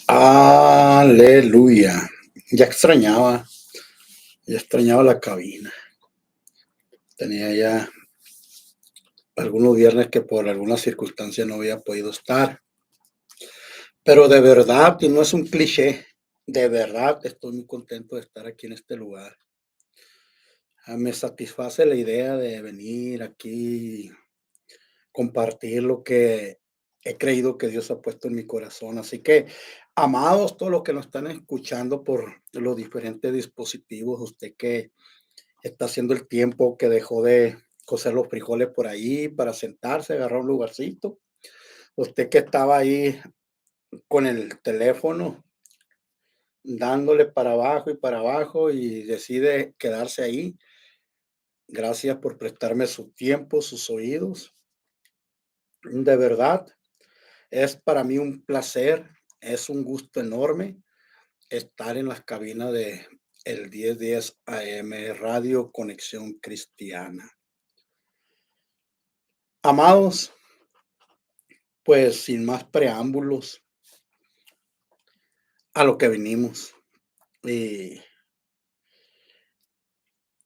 Aleluya. Ya extrañaba, ya extrañaba la cabina. Tenía ya algunos viernes que por alguna circunstancia no había podido estar. Pero de verdad, y no es un cliché, de verdad estoy muy contento de estar aquí en este lugar. Me satisface la idea de venir aquí, compartir lo que he creído que Dios ha puesto en mi corazón. Así que, amados, todos los que nos están escuchando por los diferentes dispositivos, usted que está haciendo el tiempo que dejó de cocer los frijoles por ahí para sentarse, agarrar un lugarcito. Usted que estaba ahí con el teléfono dándole para abajo y decide quedarse ahí. Gracias por prestarme su tiempo, sus oídos. De verdad, es para mí un placer, es un gusto enorme estar en las cabinas de el 1010 AM Radio Conexión Cristiana. Amados, pues sin más preámbulos, a lo que venimos. Y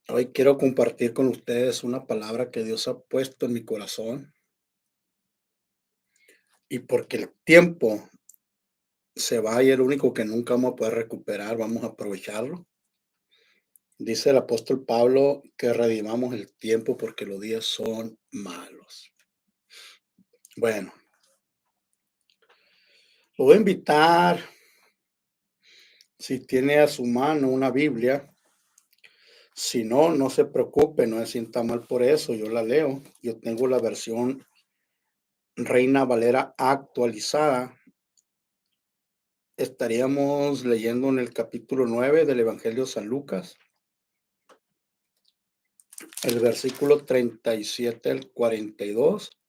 hoy quiero compartir con ustedes una palabra que Dios ha puesto en mi corazón. Y porque el tiempo se va y el único que nunca vamos a poder recuperar, vamos a aprovecharlo. Dice el apóstol Pablo que redimamos el tiempo porque los días son malos. Bueno, lo voy a invitar, si tiene a su mano una Biblia. Si no, no se preocupe, no se sienta mal por eso, yo la leo. Yo tengo la versión Reina Valera actualizada. Estaríamos leyendo en el capítulo 9 del Evangelio de San Lucas, el versículo 37 al 42,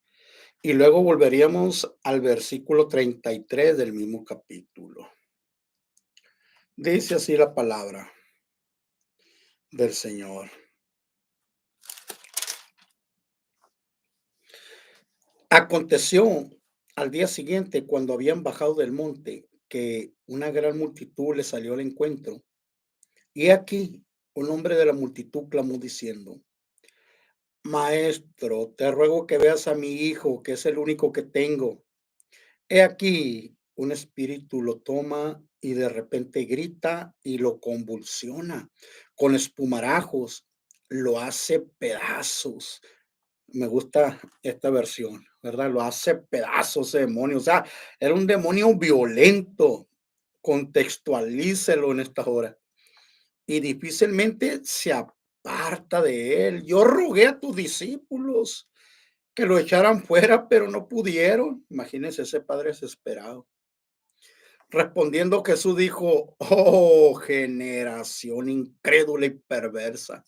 y luego volveríamos al versículo 33 del mismo capítulo. Dice así la palabra del Señor. Aconteció al día siguiente, cuando habían bajado del monte, que una gran multitud le salió al encuentro. Y aquí un hombre de la multitud clamó diciendo: Maestro, te ruego que veas a mi hijo, que es el único que tengo. He aquí, un espíritu lo toma y de repente grita y lo convulsiona con espumarajos, lo hace pedazos. Me gusta esta versión, ¿verdad? Lo hace pedazos ese demonio. O sea, era un demonio violento. Contextualícelo en esta hora. Y difícilmente se aparta de él. Yo rogué a tus discípulos que lo echaran fuera, pero no pudieron. Imagínense ese padre desesperado. Respondiendo Jesús dijo: oh, generación incrédula y perversa,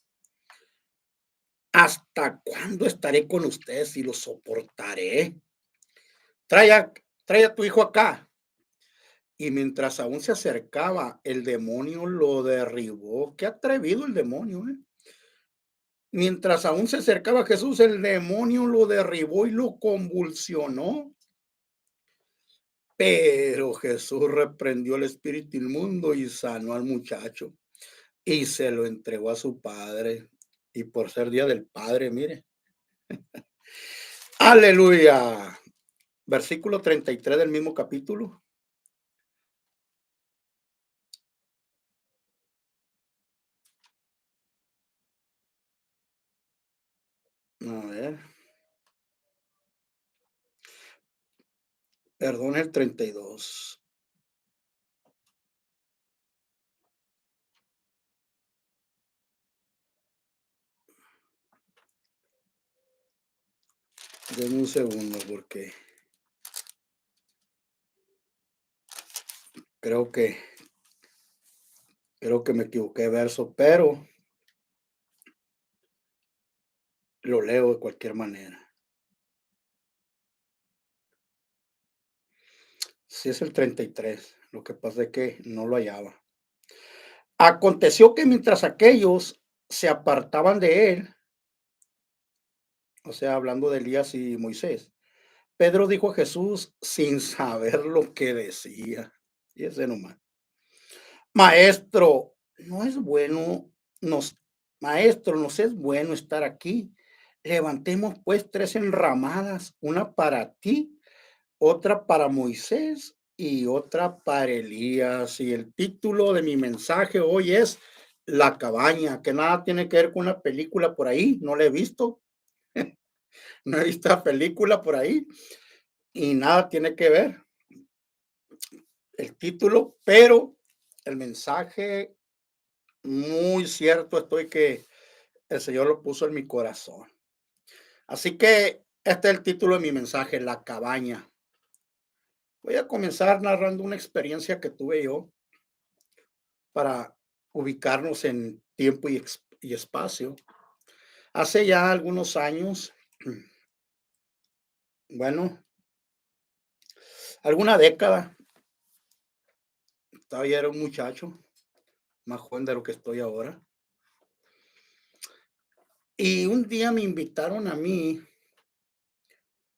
¿hasta cuándo estaré con ustedes y los soportaré? Trae a, trae a tu hijo acá. Y mientras aún se acercaba, el demonio lo derribó. Qué atrevido el demonio, ¿eh? Mientras aún se acercaba a Jesús, el demonio lo derribó y lo convulsionó. Pero Jesús reprendió el espíritu inmundo y sanó al muchacho y se lo entregó a su padre. Y por ser día del padre, mire, aleluya. Versículo 33 del mismo capítulo. A ver, perdón, el 32. Denme un segundo porque creo que creo que me equivoqué de verso, pero lo leo de cualquier manera. Si es el 33, lo que pasa es que no lo hallaba. Aconteció que mientras aquellos se apartaban de él, o sea, hablando de Elías y Moisés, Pedro dijo a Jesús sin saber lo que decía. Y ese nomás. Maestro, no es bueno, nos, maestro, nos es bueno estar aquí. Levantemos pues tres enramadas, una para ti, otra para Moisés y otra para Elías. Y el título de mi mensaje hoy es La cabaña, que nada tiene que ver con una película por ahí, no la he visto, no he visto la película por ahí y nada tiene que ver el título, pero el mensaje muy cierto estoy que el Señor lo puso en mi corazón. Así que este es el título de mi mensaje, La cabaña. Voy a comenzar narrando una experiencia que tuve yo para ubicarnos en tiempo y espacio. Hace ya algunos años, bueno, alguna década, todavía era un muchacho, más joven de lo que estoy ahora. Y un día me invitaron a mí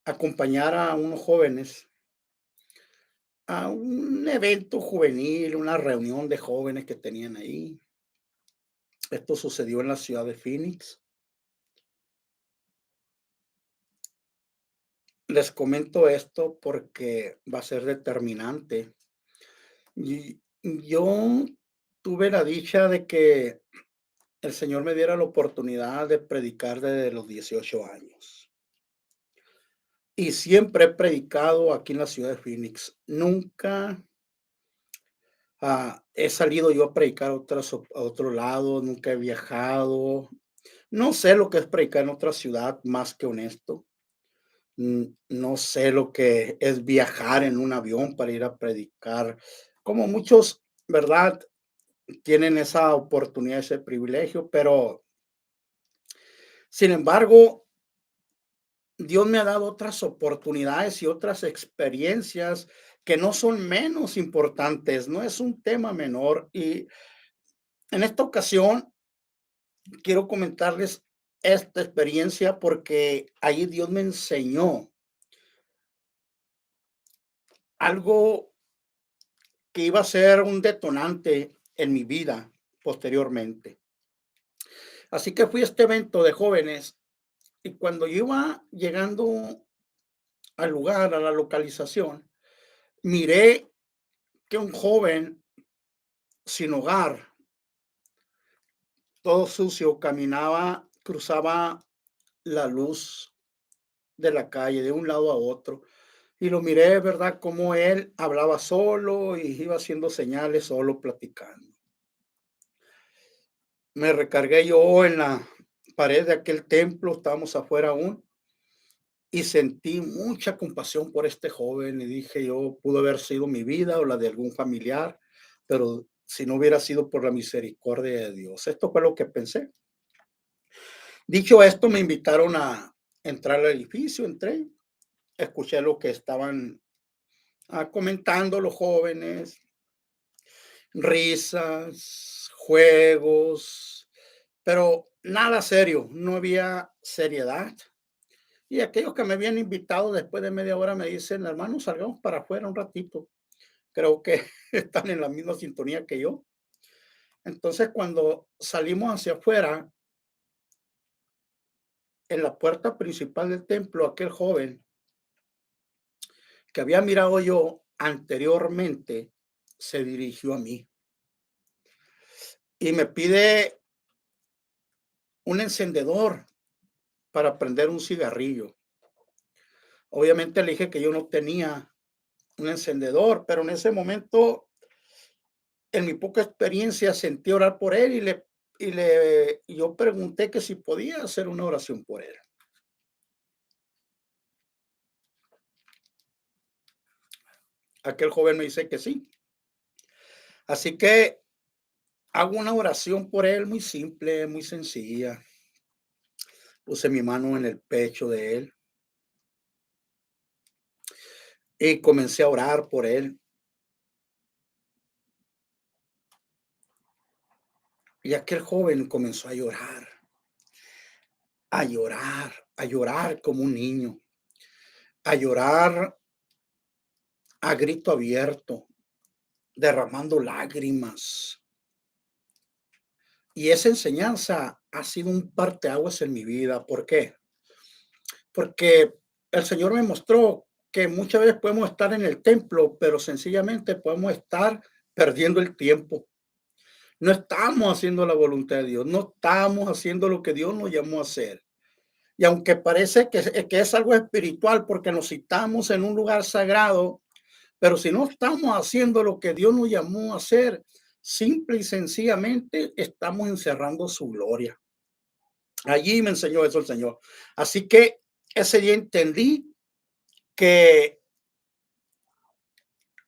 a acompañar a unos jóvenes a un evento juvenil, una reunión de jóvenes que tenían ahí. Esto sucedió en la ciudad de Phoenix. Les comento esto porque va a ser determinante. Y yo tuve la dicha de que el Señor me diera la oportunidad de predicar desde los 18 años. Y siempre he predicado aquí en la ciudad de Phoenix. Nunca he salido yo a predicar a otro lado, nunca he viajado. No sé lo que es predicar en otra ciudad, más que honesto. No sé lo que es viajar en un avión para ir a predicar, como muchos, ¿verdad? Tienen esa oportunidad, ese privilegio, pero sin embargo, Dios me ha dado otras oportunidades y otras experiencias que no son menos importantes, no es un tema menor. Y en esta ocasión quiero comentarles esta experiencia porque ahí Dios me enseñó algo que iba a ser un detonante en mi vida posteriormente. Así que fui a este evento de jóvenes y cuando yo iba llegando al lugar, a la localización, miré que un joven sin hogar, todo sucio, caminaba, cruzaba la luz de la calle de un lado a otro. Y lo miré, ¿verdad? Como él hablaba solo y iba haciendo señales solo, platicando. Me recargué yo en la pared de aquel templo, estábamos afuera aún, y sentí mucha compasión por este joven y dije yo, pudo haber sido mi vida o la de algún familiar, pero si no hubiera sido por la misericordia de Dios. Esto fue lo que pensé. Dicho esto, me invitaron a entrar al edificio, entré, escuché lo que estaban comentando los jóvenes, risas, juegos, pero nada serio, no había seriedad. Y aquellos que me habían invitado después de media hora me dicen, hermano, salgamos para afuera un ratito. Creo que están en la misma sintonía que yo. Entonces, cuando salimos hacia afuera, en la puerta principal del templo, aquel joven que había mirado yo anteriormente se dirigió a mí y me pide un encendedor para prender un cigarrillo. Obviamente le dije que yo no tenía un encendedor, pero en ese momento, en mi poca experiencia, sentí orar por él y yo pregunté que si podía hacer una oración por él. Aquel joven me dice que sí. Así que hago una oración por él muy simple, muy sencilla. Puse mi mano en el pecho de él y comencé a orar por él. Y aquel joven comenzó a llorar, a llorar, a llorar como un niño, a llorar a grito abierto, derramando lágrimas. Y esa enseñanza ha sido un parteaguas en mi vida. ¿Por qué? Porque el Señor me mostró que muchas veces podemos estar en el templo, pero sencillamente podemos estar perdiendo el tiempo. No estamos haciendo la voluntad de Dios, no estamos haciendo lo que Dios nos llamó a hacer. Y aunque parece que es algo espiritual porque nos citamos en un lugar sagrado, pero si no estamos haciendo lo que Dios nos llamó a hacer, simple y sencillamente estamos encerrando su gloria. Allí me enseñó eso el Señor. Así que ese día entendí que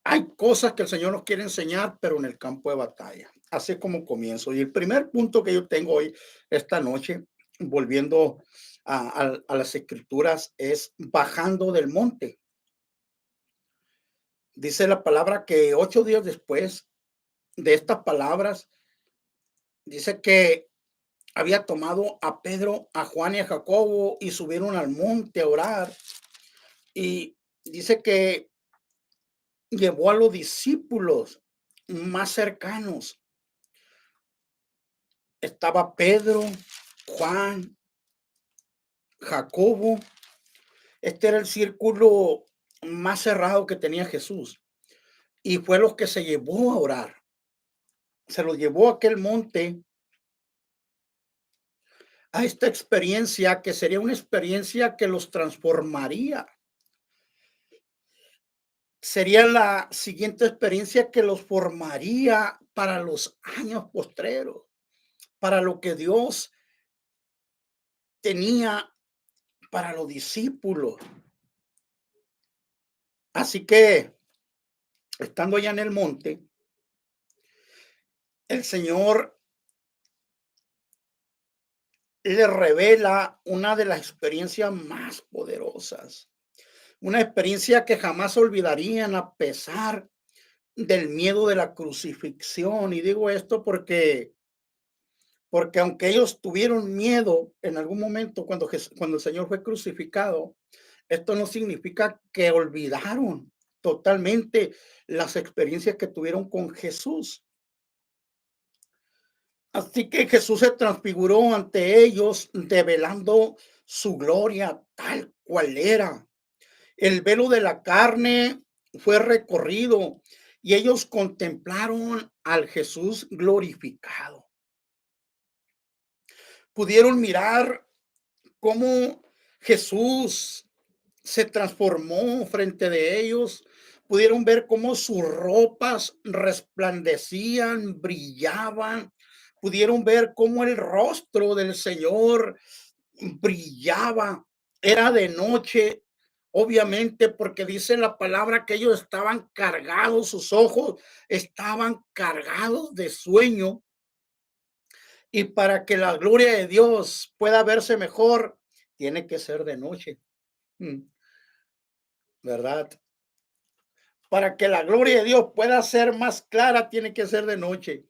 hay cosas que el Señor nos quiere enseñar, pero en el campo de batalla. Así como comienzo. Y el primer punto que yo tengo hoy, esta noche, volviendo a las escrituras, es bajando del monte. Dice la palabra que 8 días después de estas palabras, dice que había tomado a Pedro, a Juan y a Jacobo y subieron al monte a orar. Y dice que llevó a los discípulos más cercanos. Estaba Pedro, Juan, Jacobo. Este era el círculo más cerrado que tenía Jesús. Y fue los que se llevó a orar. Se los llevó a aquel monte, a esta experiencia que sería una experiencia que los transformaría. Sería la siguiente experiencia que los formaría para los años postreros, para lo que Dios tenía para los discípulos. Así que, estando allá en el monte, el Señor le revela una de las experiencias más poderosas, una experiencia que jamás olvidarían a pesar del miedo de la crucifixión. Y digo esto porque aunque ellos tuvieron miedo en algún momento cuando el Señor fue crucificado, esto no significa que olvidaron totalmente las experiencias que tuvieron con Jesús. Así que Jesús se transfiguró ante ellos, develando su gloria tal cual era. El velo de la carne fue recorrido y ellos contemplaron al Jesús glorificado. Pudieron mirar cómo Jesús se transformó frente de ellos. Pudieron ver cómo sus ropas resplandecían, brillaban. Pudieron ver cómo el rostro del Señor brillaba. Era de noche, obviamente, porque dice la palabra que ellos estaban cargados, sus ojos estaban cargados de sueño. Y para que la gloria de Dios pueda verse mejor, tiene que ser de noche, ¿verdad? Para que la gloria de Dios pueda ser más clara, tiene que ser de noche.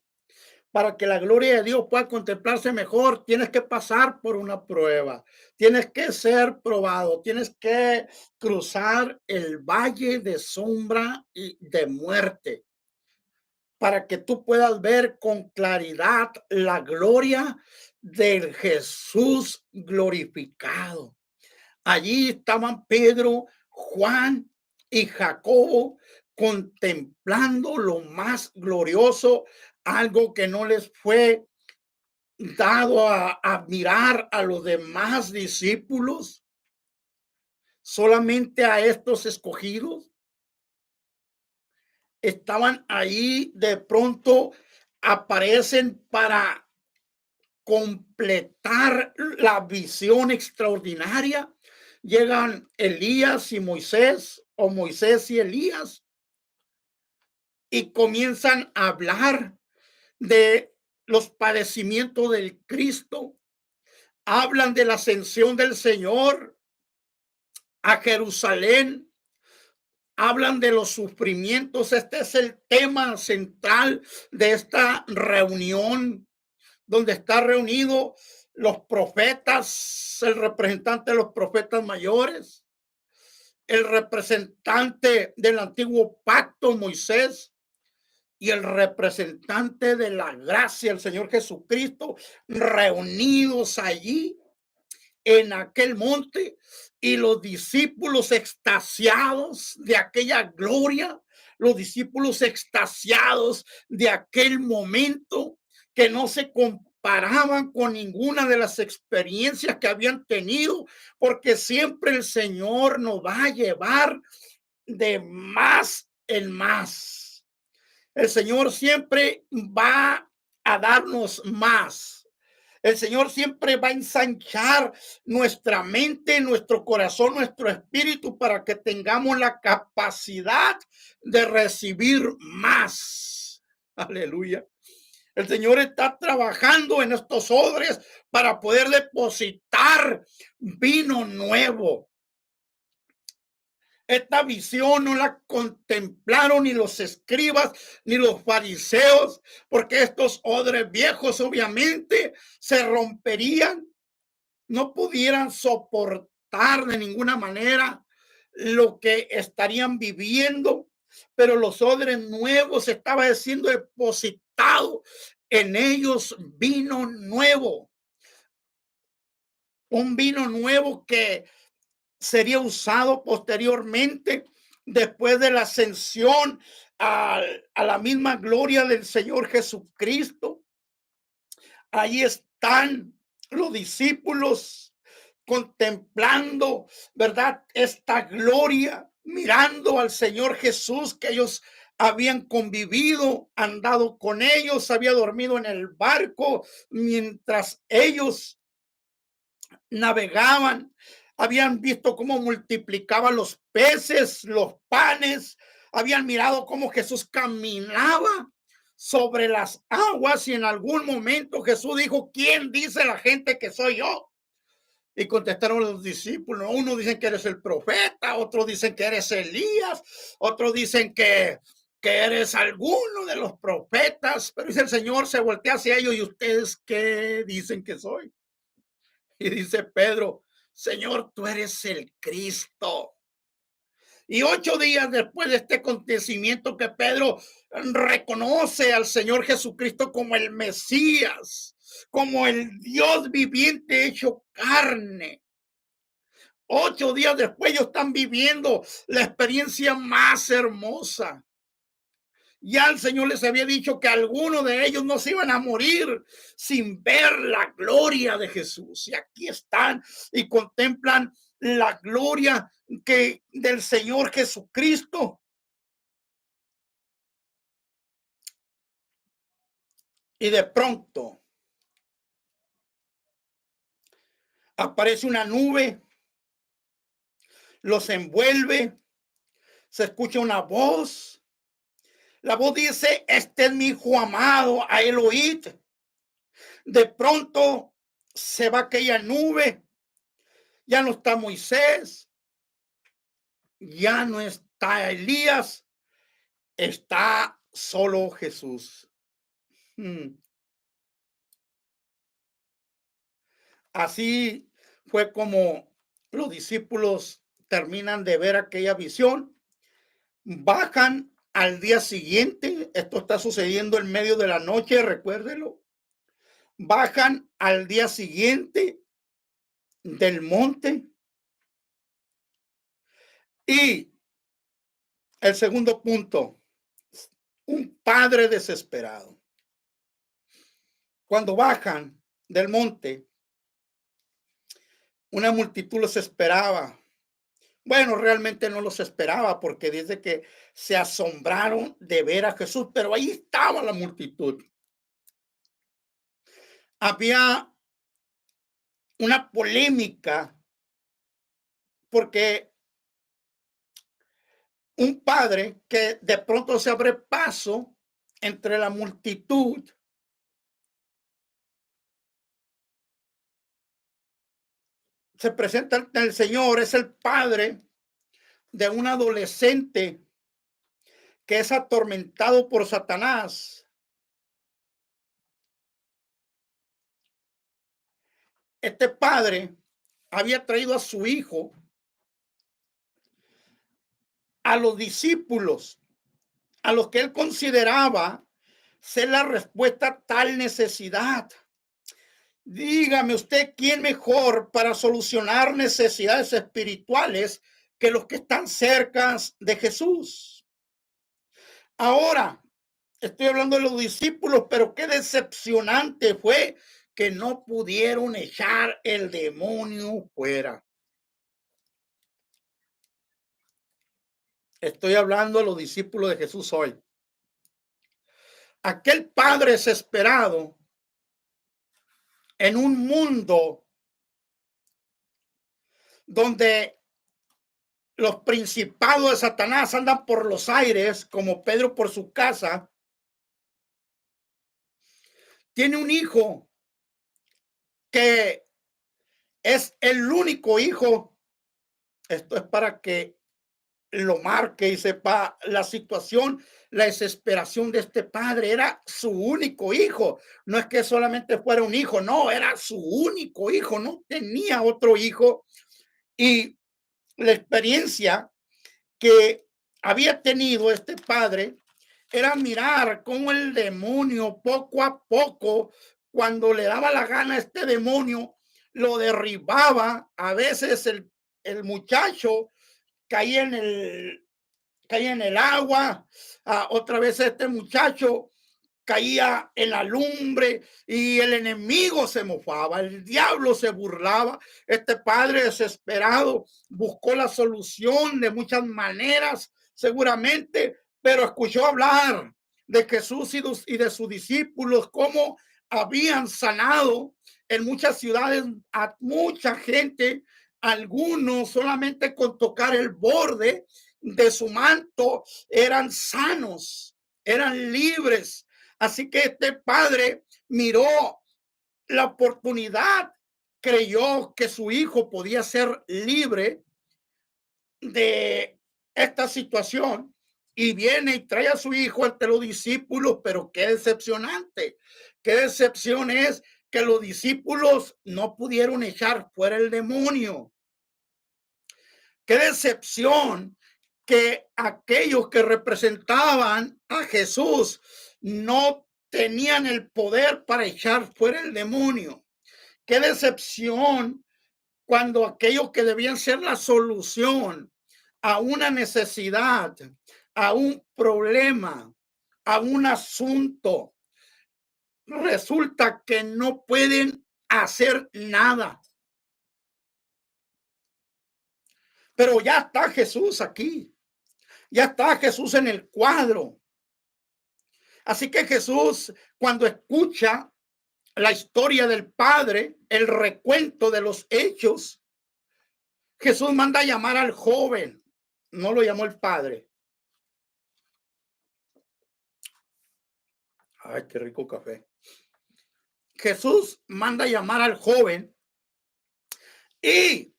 Para que la gloria de Dios pueda contemplarse mejor, tienes que pasar por una prueba. Tienes que ser probado. Tienes que cruzar el valle de sombra y de muerte para que tú puedas ver con claridad la gloria del Jesús glorificado. Allí estaban Pedro, Juan y Jacobo contemplando lo más glorioso, algo que no les fue dado a mirar a los demás discípulos, solamente a estos escogidos. Estaban ahí, de pronto aparecen para completar la visión extraordinaria. Llegan Elías y Moisés, o Moisés y Elías, y comienzan a hablar de los padecimientos del Cristo. Hablan de la ascensión del Señor a Jerusalén. Hablan de los sufrimientos. Este es el tema central de esta reunión, donde está reunido los profetas, el representante de los profetas mayores, el representante del antiguo pacto, Moisés, y el representante de la gracia, el Señor Jesucristo, reunidos allí en aquel monte, y los discípulos extasiados de aquella gloria, los discípulos extasiados de aquel momento que no se comparaban con ninguna de las experiencias que habían tenido, porque siempre el Señor nos va a llevar de más en más. El Señor siempre va a darnos más. El Señor siempre va a ensanchar nuestra mente, nuestro corazón, nuestro espíritu para que tengamos la capacidad de recibir más. Aleluya. El Señor está trabajando en estos odres para poder depositar vino nuevo. Esta visión no la contemplaron ni los escribas ni los fariseos, porque estos odres viejos obviamente se romperían, no pudieran soportar de ninguna manera lo que estarían viviendo, pero los odres nuevos estaba siendo depositado en ellos vino nuevo, un vino nuevo que sería usado posteriormente después de la ascensión a la misma gloria del Señor Jesucristo. Ahí están los discípulos contemplando, ¿verdad? Esta gloria, mirando al Señor Jesús que ellos habían convivido, andado con ellos, había dormido en el barco mientras ellos navegaban, habían visto cómo multiplicaba los peces, los panes, habían mirado cómo Jesús caminaba sobre las aguas y en algún momento Jesús dijo, ¿quién dice la gente que soy yo? Y contestaron los discípulos, unos dicen que eres el profeta, otros dicen que eres Elías, otros dicen que eres alguno de los profetas, pero dice el Señor, se voltea hacia ellos y ustedes, ¿qué dicen que soy? Y dice Pedro, Señor, tú eres el Cristo. Y 8 días después de este acontecimiento que Pedro reconoce al Señor Jesucristo como el Mesías, como el Dios viviente hecho carne. 8 días después ellos están viviendo la experiencia más hermosa. Ya el Señor les había dicho que algunos de ellos no se iban a morir sin ver la gloria de Jesús. Y aquí están y contemplan la gloria del Señor Jesucristo. Y de pronto aparece una nube, los envuelve, se escucha una voz. La voz dice, este es mi hijo amado, a él oíd. De pronto se va aquella nube, ya no está Moisés, ya no está Elías, está solo Jesús. Así fue como los discípulos terminan de ver aquella visión, bajan al día siguiente, esto está sucediendo en medio de la noche, recuérdelo, bajan al día siguiente del monte y el segundo punto, un padre desesperado. Cuando bajan del monte, una multitud los esperaba. Bueno, realmente no los esperaba porque dice que se asombraron de ver a Jesús, pero ahí estaba la multitud. Había una polémica porque un padre que de pronto se abre paso entre la multitud se presenta ante el Señor, es el padre de un adolescente que es atormentado por Satanás. Este padre había traído a su hijo a los discípulos, a los que él consideraba ser la respuesta a tal necesidad. Dígame usted, ¿quién mejor para solucionar necesidades espirituales que los que están cerca de Jesús? Ahora, estoy hablando de los discípulos, pero qué decepcionante fue que no pudieron echar el demonio fuera. Estoy hablando de los discípulos de Jesús hoy. Aquel padre desesperado en un mundo donde los principados de Satanás andan por los aires, como Pedro por su casa, tiene un hijo que es el único hijo. Esto es para que lo marque y sepa la situación, la desesperación de este padre. Era su único hijo. No es que solamente fuera un hijo, no, era su único hijo. No tenía otro hijo. Y la experiencia que había tenido este padre era mirar cómo el demonio poco a poco, cuando le daba la gana a este demonio, lo derribaba. A veces el muchacho caía en el agua, otra vez este muchacho caía en la lumbre y el enemigo se mofaba, el diablo se burlaba. Este padre desesperado buscó la solución de muchas maneras, seguramente, pero escuchó hablar de Jesús y de sus discípulos, cómo habían sanado en muchas ciudades a mucha gente, algunos solamente con tocar el borde de su manto eran sanos, eran libres. Así que este padre miró la oportunidad, creyó que su hijo podía ser libre de esta situación y viene y trae a su hijo ante los discípulos, pero qué decepcionante, qué decepción es que los discípulos no pudieron echar fuera el demonio. Qué decepción que aquellos que representaban a Jesús no tenían el poder para echar fuera el demonio. Qué decepción cuando aquellos que debían ser la solución a una necesidad, a un problema, a un asunto, resulta que no pueden hacer nada. Pero ya está Jesús aquí. Ya está Jesús en el cuadro. Así que Jesús, cuando escucha la historia del Padre, el recuento de los hechos, Jesús manda a llamar al joven. No lo llamó el Padre. Ay, qué rico café. Jesús manda a llamar al joven y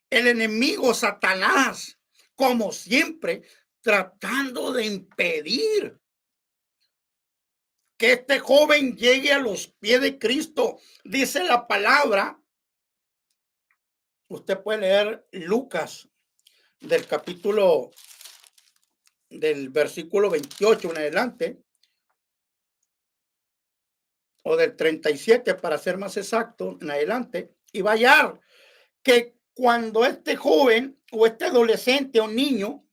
el enemigo Satanás, como siempre, tratando de impedir que este joven llegue a los pies de Cristo. Dice la palabra, usted puede leer Lucas del capítulo, del versículo 28 en adelante, o del 37 para ser más exacto, en adelante, y va a hallar que cuando este joven o este adolescente o niño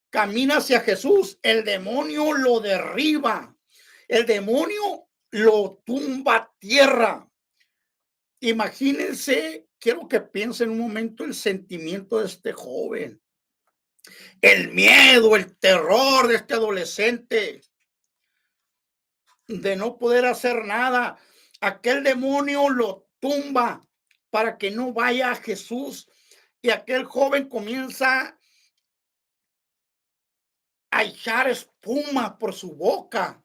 camina hacia Jesús, el demonio lo derriba, el demonio lo tumba a tierra. Imagínense, quiero que piensen un momento el sentimiento de este joven, el miedo, el terror de este adolescente, de no poder hacer nada. Aquel demonio lo tumba para que no vaya a Jesús y aquel joven comienza a echar espuma por su boca.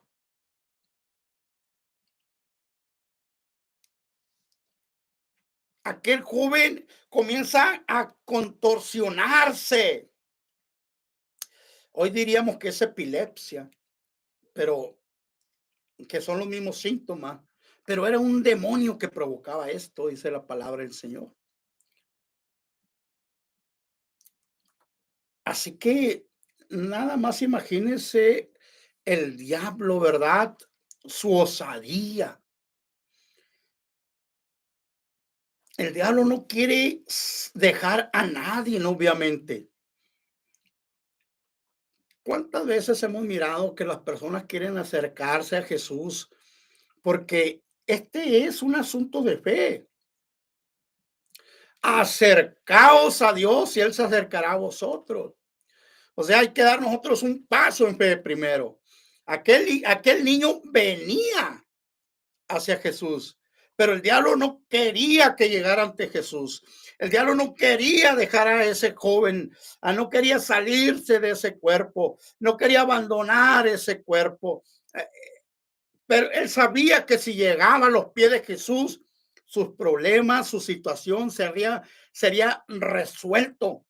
Aquel joven comienza a contorsionarse. Hoy diríamos que es epilepsia, pero que son los mismos síntomas, pero era un demonio que provocaba esto, dice la palabra del Señor. Así que nada más imagínense el diablo, ¿verdad? Su osadía. El diablo no quiere dejar a nadie, ¿no? Obviamente. ¿Cuántas veces hemos mirado que las personas quieren acercarse a Jesús? Porque este es un asunto de fe. Acercaos a Dios y Él se acercará a vosotros. O sea, hay que dar nosotros un paso en fe primero. Aquel niño venía hacia Jesús, pero el diablo no quería que llegara ante Jesús. El diablo no quería dejar a ese joven, no quería salirse de ese cuerpo, no quería abandonar ese cuerpo. Pero él sabía que si llegaba a los pies de Jesús, sus problemas, su situación sería resuelto.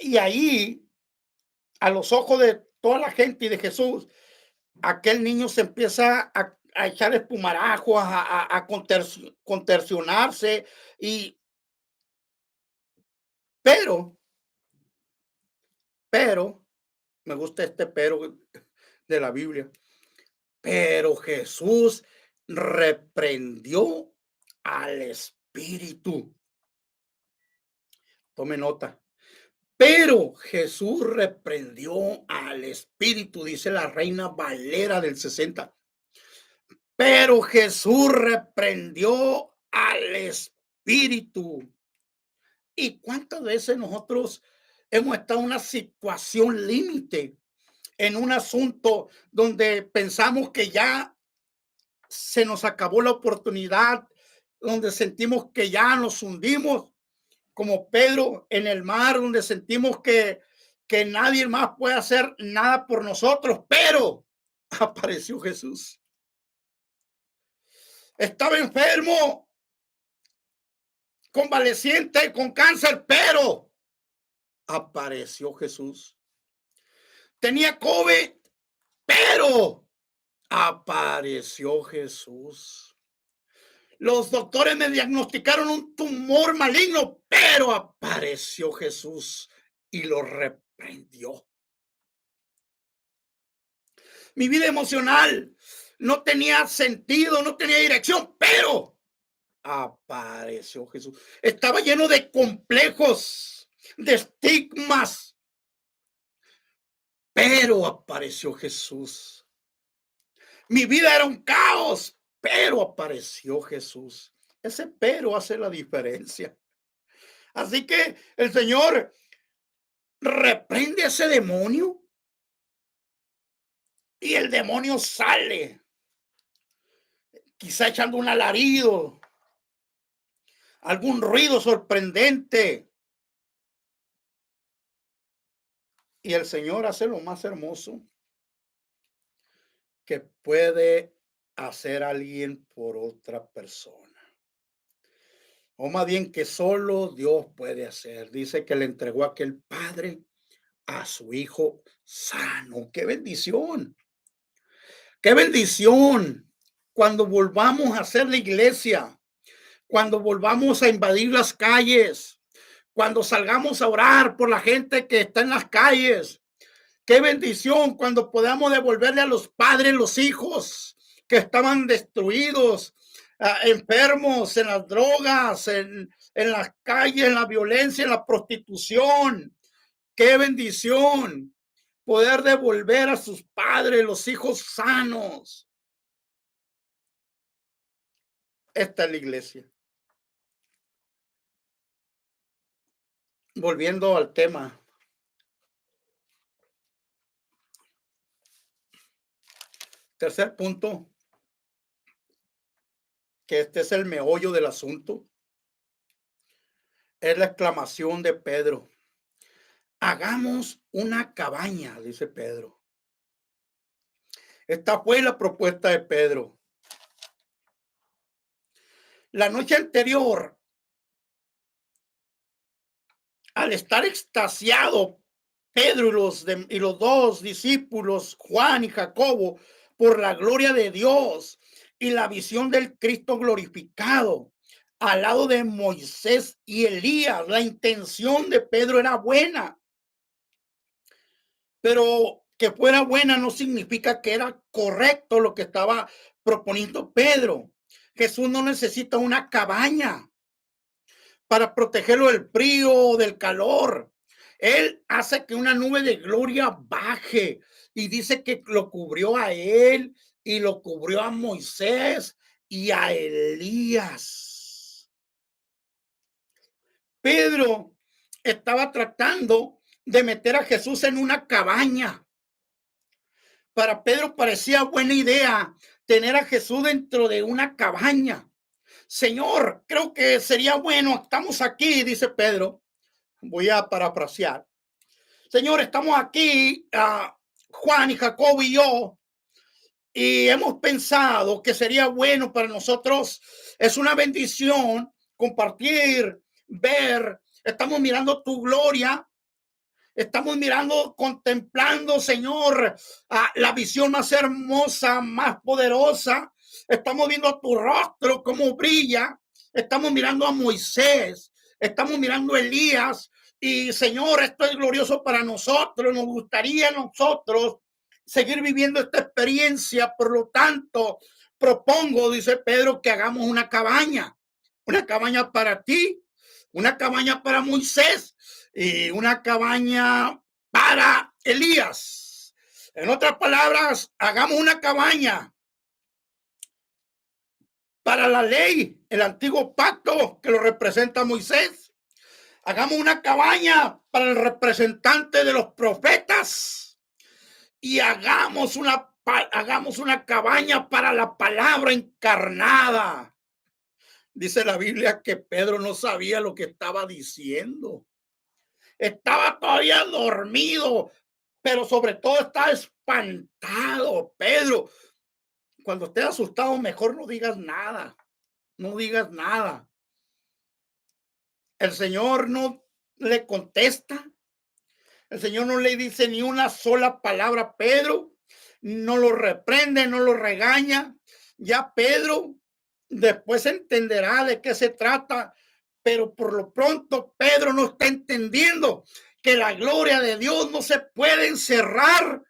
Y ahí, a los ojos de toda la gente y de Jesús, aquel niño se empieza a echar espumarajo, a contorsionarse, pero, pero, me gusta este pero de la Biblia, pero Jesús reprendió al espíritu. Tome nota. Pero Jesús reprendió al espíritu, dice la Reina Valera del 60. Pero Jesús reprendió al espíritu. ¿Y cuántas veces nosotros hemos estado en una situación límite, en un asunto donde pensamos que ya se nos acabó la oportunidad, donde sentimos que ya nos hundimos, como Pedro en el mar, donde sentimos que nadie más puede hacer nada por nosotros, pero apareció Jesús. Estaba enfermo, convaleciente, con cáncer, pero apareció Jesús. Tenía COVID, pero apareció Jesús. Los doctores me diagnosticaron un tumor maligno, pero apareció Jesús y lo reprendió. Mi vida emocional no tenía sentido, no tenía dirección, pero apareció Jesús. Estaba lleno de complejos, de estigmas, pero apareció Jesús. Mi vida era un caos, pero apareció Jesús. Ese pero hace la diferencia. Así que el Señor reprende a ese demonio y el demonio sale, quizá echando un alarido, algún ruido sorprendente. Y el Señor hace lo más hermoso que puede hacer alguien por otra persona. O más bien que solo Dios puede hacer. Dice que le entregó a aquel padre a su hijo sano. ¡Qué bendición! ¡Qué bendición! Cuando volvamos a hacer la iglesia, cuando volvamos a invadir las calles, cuando salgamos a orar por la gente que está en las calles. Qué bendición cuando podamos devolverle a los padres los hijos que estaban destruidos, enfermos en las drogas, en las calles, en la violencia, en la prostitución. Qué bendición poder devolver a sus padres los hijos sanos. Esta es la iglesia. Volviendo al tema. Tercer punto, que este es el meollo del asunto, es la exclamación de Pedro. Hagamos una cabaña, dice Pedro. Esta fue la propuesta de Pedro. La noche anterior, al estar extasiado, Pedro y los dos discípulos, Juan y Jacobo, por la gloria de Dios, y la visión del Cristo glorificado al lado de Moisés y Elías. La intención de Pedro era buena, pero que fuera buena no significa que era correcto lo que estaba proponiendo Pedro. Jesús no necesita una cabaña para protegerlo del frío o del calor. Él hace que una nube de gloria baje y dice que lo cubrió a él y lo cubrió a Moisés y a Elías. Pedro estaba tratando de meter a Jesús en una cabaña. Para Pedro parecía buena idea tener a Jesús dentro de una cabaña. Señor, creo que sería bueno, estamos aquí, dice Pedro. Voy a parafrasear. Señor, estamos aquí, Juan y Jacob y yo, y hemos pensado que sería bueno para nosotros, es una bendición compartir, ver, estamos mirando tu gloria, estamos mirando, contemplando, Señor, la visión más hermosa, más poderosa. Estamos viendo tu rostro, cómo brilla. Estamos mirando a Moisés. Estamos mirando a Elías. Y, Señor, esto es glorioso para nosotros. Nos gustaría a nosotros seguir viviendo esta experiencia. Por lo tanto, propongo, dice Pedro, que hagamos una cabaña para ti, una cabaña para Moisés y una cabaña para Elías. En otras palabras, hagamos una cabaña para la ley, el antiguo pacto que lo representa Moisés. Hagamos una cabaña para el representante de los profetas y hagamos una cabaña para la palabra encarnada. Dice la Biblia que Pedro no sabía lo que estaba diciendo. Estaba todavía dormido, pero sobre todo estaba espantado. Pedro, cuando estés asustado, mejor no digas nada. No digas nada. El Señor no le contesta. El Señor no le dice ni una sola palabra a Pedro. No lo reprende, no lo regaña. Ya Pedro después entenderá de qué se trata, pero por lo pronto Pedro no está entendiendo que la gloria de Dios no se puede encerrar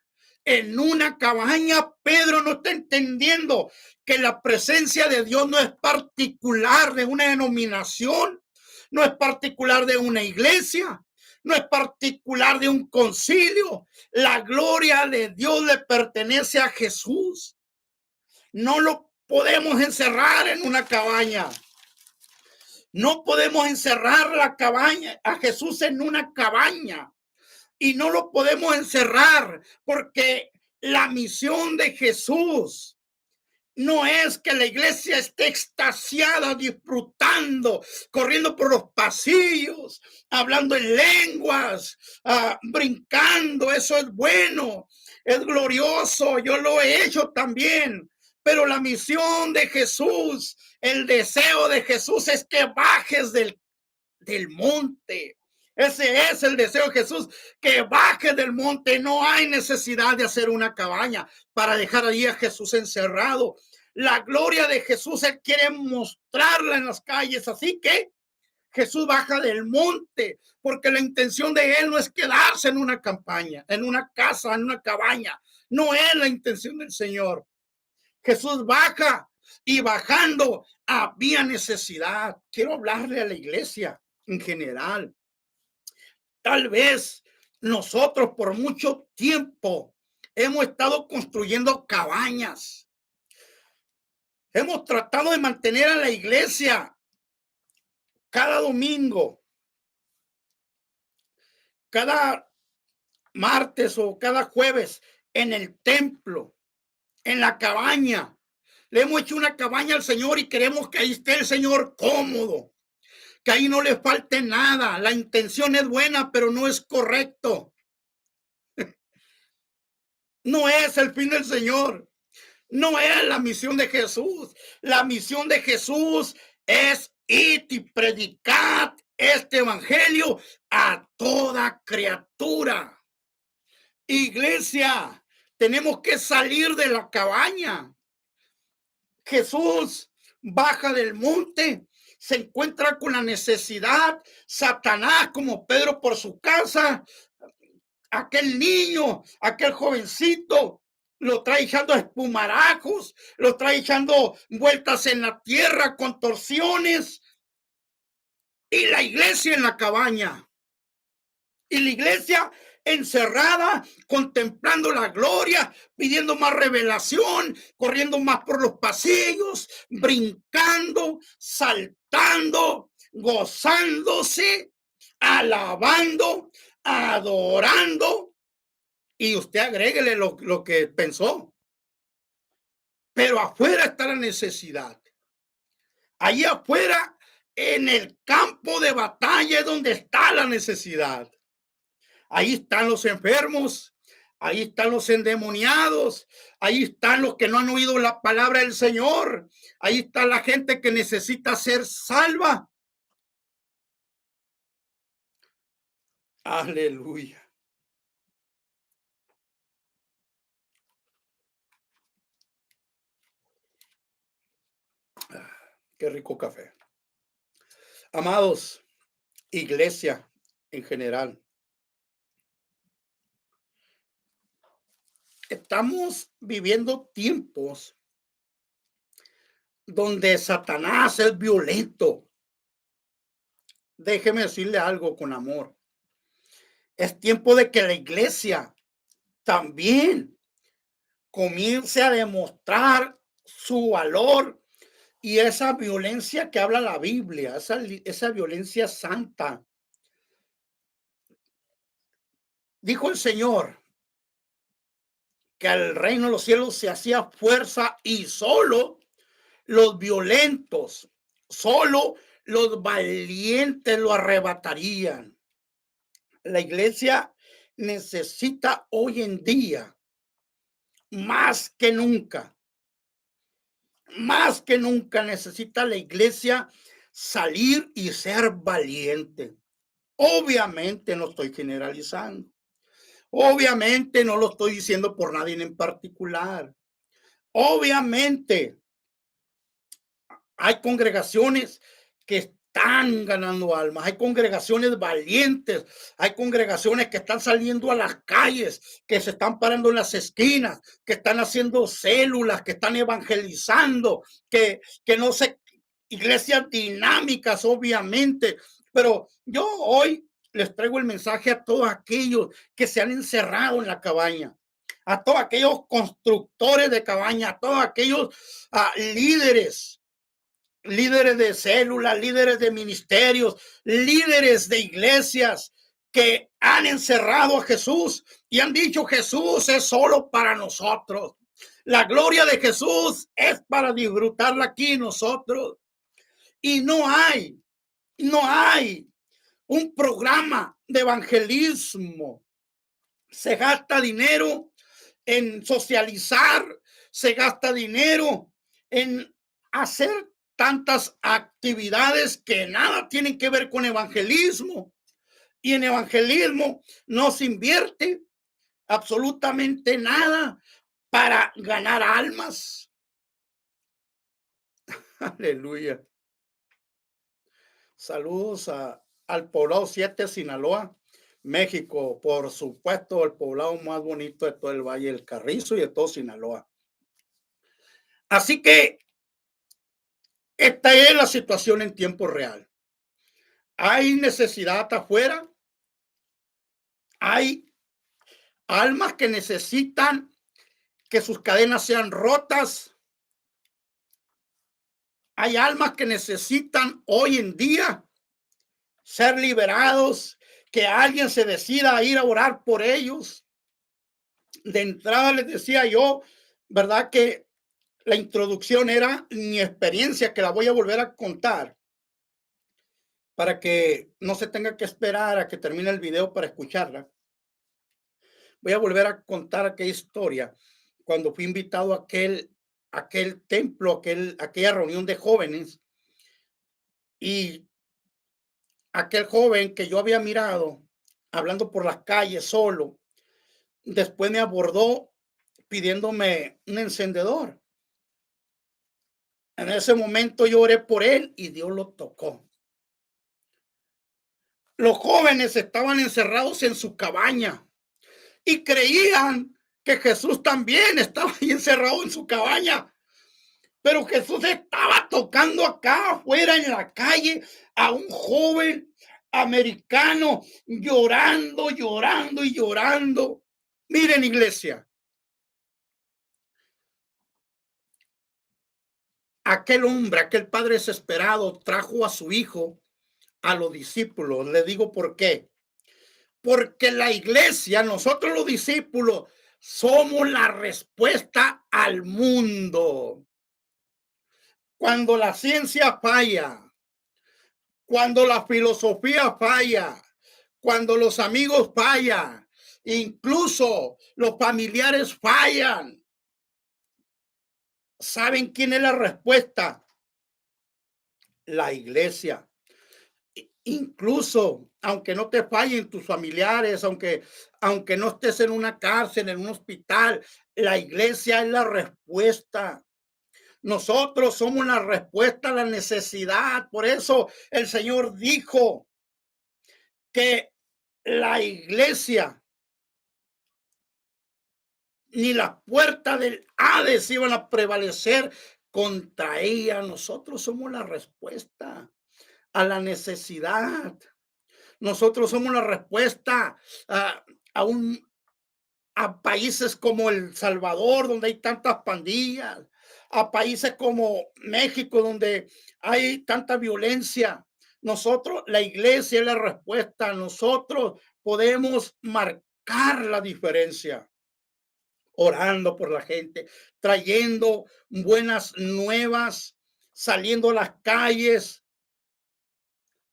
en una cabaña. Pedro no está entendiendo que la presencia de Dios no es particular de una denominación, no es particular de una iglesia, no es particular de un concilio. La gloria de Dios le pertenece a Jesús. No lo podemos encerrar en una cabaña. No podemos encerrar la cabaña, a Jesús en una cabaña. Y no lo podemos encerrar porque la misión de Jesús no es que la iglesia esté extasiada, disfrutando, corriendo por los pasillos, hablando en lenguas, brincando. Eso es bueno, es glorioso. Yo lo he hecho también. Pero la misión de Jesús, el deseo de Jesús es que bajes del monte. Ese es el deseo de Jesús, que baje del monte. No hay necesidad de hacer una cabaña para dejar ahí a Jesús encerrado. La gloria de Jesús, Él quiere mostrarla en las calles. Así que Jesús baja del monte, porque la intención de Él no es quedarse en una campaña, en una casa, en una cabaña. No es la intención del Señor. Jesús baja y bajando había necesidad. Quiero hablarle a la iglesia en general. Tal vez nosotros por mucho tiempo hemos estado construyendo cabañas. Hemos tratado de mantener a la iglesia cada domingo, cada martes o cada jueves en el templo, en la cabaña. Le hemos hecho una cabaña al Señor y queremos que ahí esté el Señor cómodo, que ahí no le falte nada. La intención es buena, pero no es correcto. No es el fin del Señor. No es la misión de Jesús. La misión de Jesús es ir y predicar este evangelio a toda criatura. Iglesia, tenemos que salir de la cabaña. Jesús baja del monte, se encuentra con la necesidad, Satanás como Pedro por su casa, aquel niño, aquel jovencito, lo trae echando espumarajos, lo trae echando vueltas en la tierra, contorsiones, y la iglesia en la cabaña. Y la iglesia encerrada, contemplando la gloria, pidiendo más revelación, corriendo más por los pasillos, brincando, saltando, gozándose, alabando, adorando. Y usted agréguele lo que pensó. Pero afuera está la necesidad. Allí afuera, en el campo de batalla, es donde está la necesidad. Ahí están los enfermos, ahí están los endemoniados, ahí están los que no han oído la palabra del Señor, ahí está la gente que necesita ser salva. Aleluya. Qué rico café. Amados, iglesia en general, estamos viviendo tiempos donde Satanás es violento. Déjeme decirle algo con amor. Es tiempo de que la iglesia también comience a demostrar su valor y esa violencia que habla la Biblia, esa violencia santa. Dijo el Señor que al reino de los cielos se hacía fuerza y solo los violentos, solo los valientes lo arrebatarían. La iglesia necesita hoy en día, más que nunca necesita la iglesia salir y ser valiente. Obviamente no estoy generalizando. Obviamente no lo estoy diciendo por nadie en particular. Obviamente hay congregaciones que están ganando almas, hay congregaciones valientes, hay congregaciones que están saliendo a las calles, que se están parando en las esquinas, que están haciendo células, que están evangelizando, que no sé, iglesias dinámicas, obviamente, pero yo hoy les traigo el mensaje a todos aquellos que se han encerrado en la cabaña, a todos aquellos constructores de cabaña, a todos aquellos líderes de células, líderes de ministerios, líderes de iglesias que han encerrado a Jesús y han dicho Jesús es solo para nosotros. La gloria de Jesús es para disfrutarla aquí nosotros. Y no hay un programa de evangelismo. Se gasta dinero en socializar, se gasta dinero en hacer tantas actividades que nada tienen que ver con evangelismo. Y en evangelismo no se invierte absolutamente nada para ganar almas. Aleluya. Saludos al poblado 7, Sinaloa, México. Por supuesto, el poblado más bonito de todo el Valle del Carrizo y de todo Sinaloa. Así que esta es la situación en tiempo real. Hay necesidad afuera. Hay almas que necesitan que sus cadenas sean rotas. Hay almas que necesitan hoy en día ser liberados, que alguien se decida a ir a orar por ellos. De entrada les decía yo, ¿verdad? Que la introducción era mi experiencia, que la voy a volver a contar para que no se tenga que esperar a que termine el video para escucharla. Voy a volver a contar aquella historia cuando fui invitado a aquel templo, aquella reunión de jóvenes, y aquel joven que yo había mirado hablando por las calles solo, después me abordó pidiéndome un encendedor. En ese momento yo oré por él y Dios lo tocó. Los jóvenes estaban encerrados en su cabaña y creían que Jesús también estaba ahí encerrado en su cabaña. Pero Jesús estaba tocando acá afuera en la calle a un joven americano llorando, llorando y llorando. Miren, iglesia, aquel hombre, aquel padre desesperado trajo a su hijo a los discípulos. Le digo por qué. Porque la iglesia, nosotros los discípulos, somos la respuesta al mundo. Cuando la ciencia falla, cuando la filosofía falla, cuando los amigos fallan, incluso los familiares fallan, ¿saben quién es la respuesta? La iglesia. Incluso, aunque no te fallen tus familiares, aunque no estés en una cárcel, en un hospital, la iglesia es la respuesta. Nosotros somos la respuesta a la necesidad. Por eso el Señor dijo que la iglesia ni las puertas del Hades iban a prevalecer contra ella. Nosotros somos la respuesta a la necesidad. Nosotros somos la respuesta a, a países como El Salvador, donde hay tantas pandillas, a países como México, donde hay tanta violencia. Nosotros, la iglesia es la respuesta. Nosotros podemos marcar la diferencia, orando por la gente, trayendo buenas nuevas, saliendo a las calles.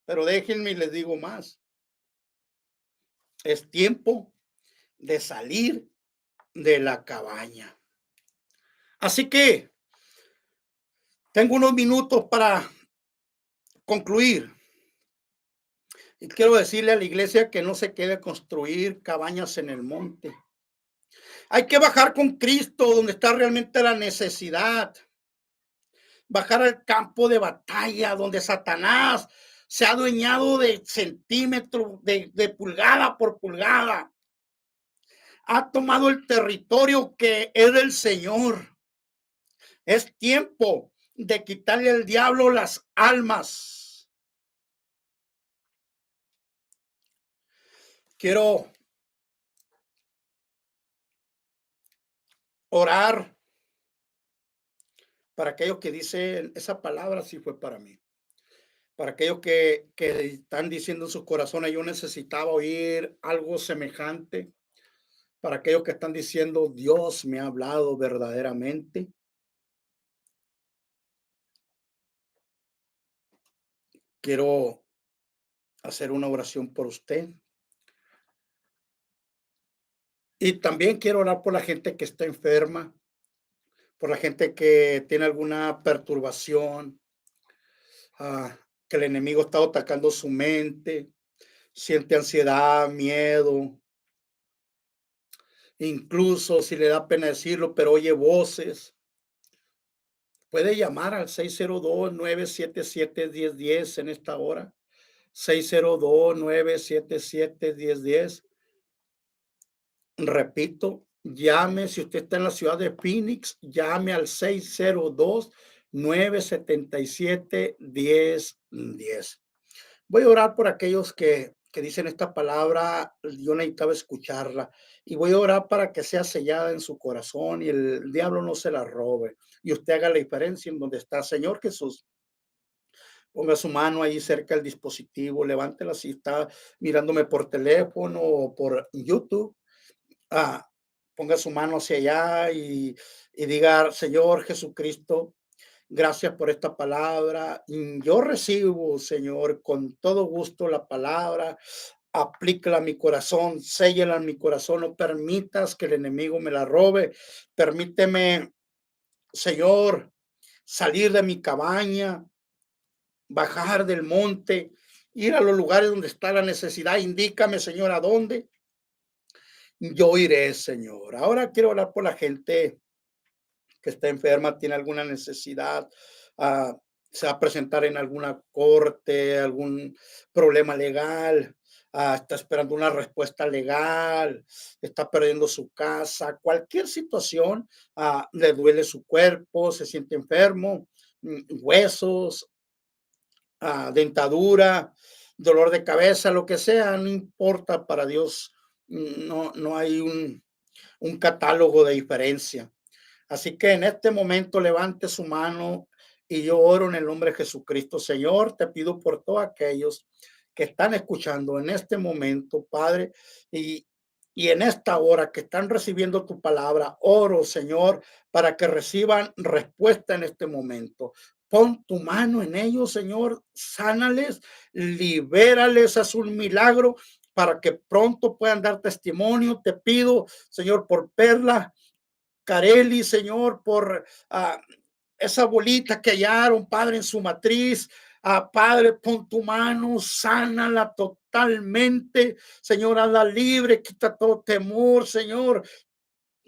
Pero déjenme y les digo más. Es tiempo de salir de la cabaña. Así que tengo unos minutos para concluir. Y quiero decirle a la iglesia que no se quede construir cabañas en el monte. Hay que bajar con Cristo donde está realmente la necesidad. Bajar al campo de batalla donde Satanás se ha adueñado de centímetro, de pulgada por pulgada. Ha tomado el territorio que es del Señor. Es tiempo de quitarle al diablo las almas. Quiero orar para aquellos que dicen esa palabra, sí fue para mí. Para aquellos que están diciendo en sus corazones, yo necesitaba oír algo semejante. Para aquellos que están diciendo, Dios me ha hablado verdaderamente. Quiero hacer una oración por usted. Y también quiero orar por la gente que está enferma, por la gente que tiene alguna perturbación, que el enemigo está atacando su mente, siente ansiedad, miedo, incluso si le da pena decirlo, pero oye voces. Puede llamar al 602-977-1010 en esta hora. 602-977-1010. Repito, llame si usted está en la ciudad de Phoenix, llame al 602-977-1010. Voy a orar por aquellos que dicen esta palabra, yo necesitaba escucharla, y voy a orar para que sea sellada en su corazón y el diablo no se la robe, y usted haga la diferencia en donde está. Señor Jesús, ponga su mano ahí cerca del dispositivo, levántela si está mirándome por teléfono o por YouTube. Ponga su mano hacia allá y diga, Señor Jesucristo, gracias por esta palabra. Yo recibo, Señor, con todo gusto la palabra. Aplícala a mi corazón, séllala en mi corazón. No permitas que el enemigo me la robe. Permíteme, Señor, salir de mi cabaña, bajar del monte, ir a los lugares donde está la necesidad. Indícame, Señor, a dónde. Yo iré, Señor. Ahora quiero hablar por la gente que está enferma, tiene alguna necesidad, ah, se va a presentar en alguna corte, algún problema legal, está esperando una respuesta legal, está perdiendo su casa, cualquier situación, le duele su cuerpo, se siente enfermo, huesos, dentadura, dolor de cabeza, lo que sea, no importa para Dios, no hay un catálogo de diferencia. Así que en este momento levante su mano y yo oro en el nombre de Jesucristo. Señor, te pido por todos aquellos que están escuchando en este momento, Padre, y, y en esta hora que están recibiendo tu palabra, oro, Señor, para que reciban respuesta en este momento. Pon tu mano en ellos, Señor, sánales, libérales, haz un milagro para que pronto puedan dar testimonio. Te pido, Señor, por Perla Carelli, Señor, por esa bolita que hallaron, Padre, en su matriz. Padre, pon tu mano, sánala totalmente, Señor, hazla libre, quita todo temor, Señor,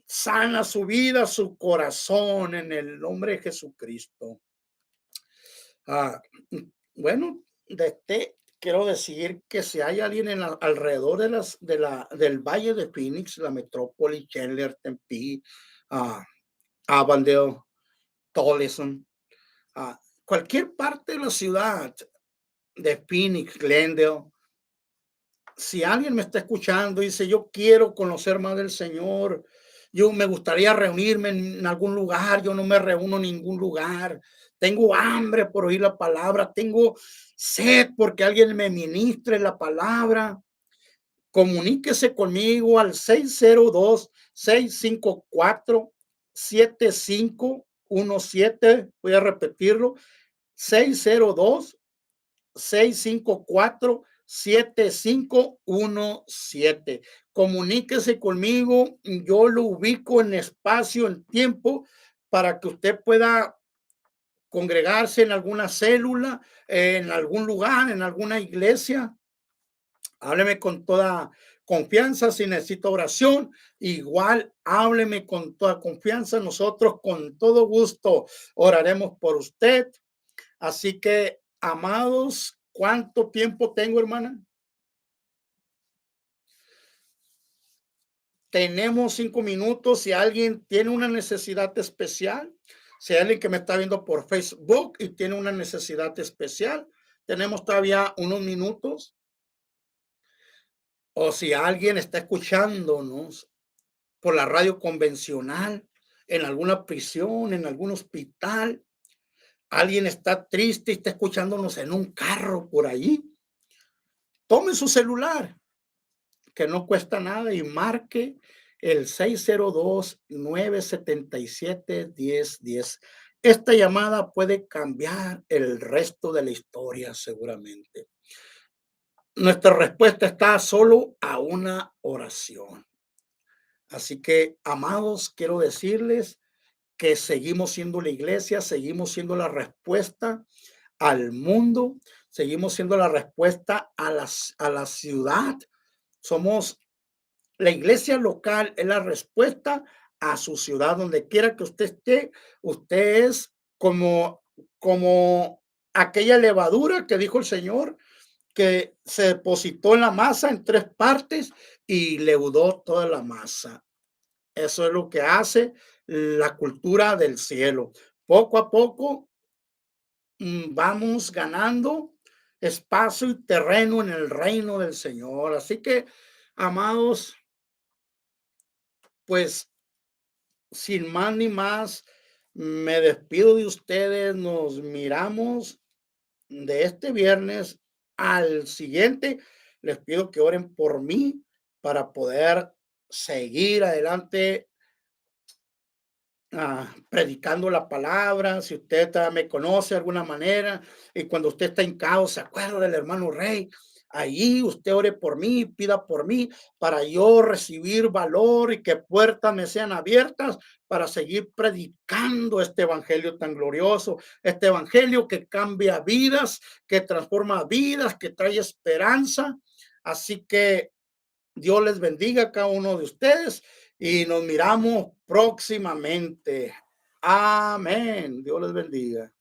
sana su vida, su corazón, en el nombre de Jesucristo. Bueno, quiero decir que si hay alguien alrededor del Valle de Phoenix, la metrópoli, Chandler, Tempe, Avondale, Tolleson, cualquier parte de la ciudad de Phoenix, Glendale, si alguien me está escuchando y dice, yo quiero conocer más del Señor, yo me gustaría reunirme en algún lugar, yo no me reúno en ningún lugar, tengo hambre por oír la palabra, tengo sed porque alguien me ministre la palabra, comuníquese conmigo al 602-654-7517. Voy a repetirlo, 602-654-7517. Comuníquese conmigo, yo lo ubico en espacio, en tiempo, para que usted pueda congregarse en alguna célula, en algún lugar, en alguna iglesia. Hábleme con toda confianza. Si necesita oración, igual hábleme con toda confianza. Nosotros con todo gusto oraremos por usted. Así que, amados, ¿cuánto tiempo tengo, hermana? Tenemos 5 minutos. Si alguien tiene una necesidad especial, si hay alguien que me está viendo por Facebook y tiene una necesidad especial, tenemos todavía unos minutos. O si alguien está escuchándonos por la radio convencional, en alguna prisión, en algún hospital, alguien está triste y está escuchándonos en un carro por allí, tome su celular, que no cuesta nada, y marque el 602-977-1010. Esta llamada puede cambiar el resto de la historia seguramente. Nuestra respuesta está solo a una oración. Así que, amados, quiero decirles que seguimos siendo la iglesia, seguimos siendo la respuesta al mundo, seguimos siendo la respuesta a la ciudad. Somos la iglesia local, es la respuesta a su ciudad, donde quiera que usted esté. Usted es como aquella levadura que dijo el Señor, que se depositó en la masa en 3 partes y leudó toda la masa. Eso es lo que hace la cultura del cielo. Poco a poco vamos ganando espacio y terreno en el reino del Señor. Así que, amados, pues sin más ni más, me despido de ustedes. Nos miramos de este viernes al siguiente. Les pido que oren por mí para poder seguir adelante predicando la palabra. Si usted me conoce de alguna manera y cuando usted está en caos se acuerda del hermano Rey, ahí usted ore por mí, pida por mí para yo recibir valor y que puertas me sean abiertas para seguir predicando este evangelio tan glorioso, este evangelio que cambia vidas, que transforma vidas, que trae esperanza. Así que Dios les bendiga a cada uno de ustedes y nos miramos próximamente. Amén. Dios les bendiga.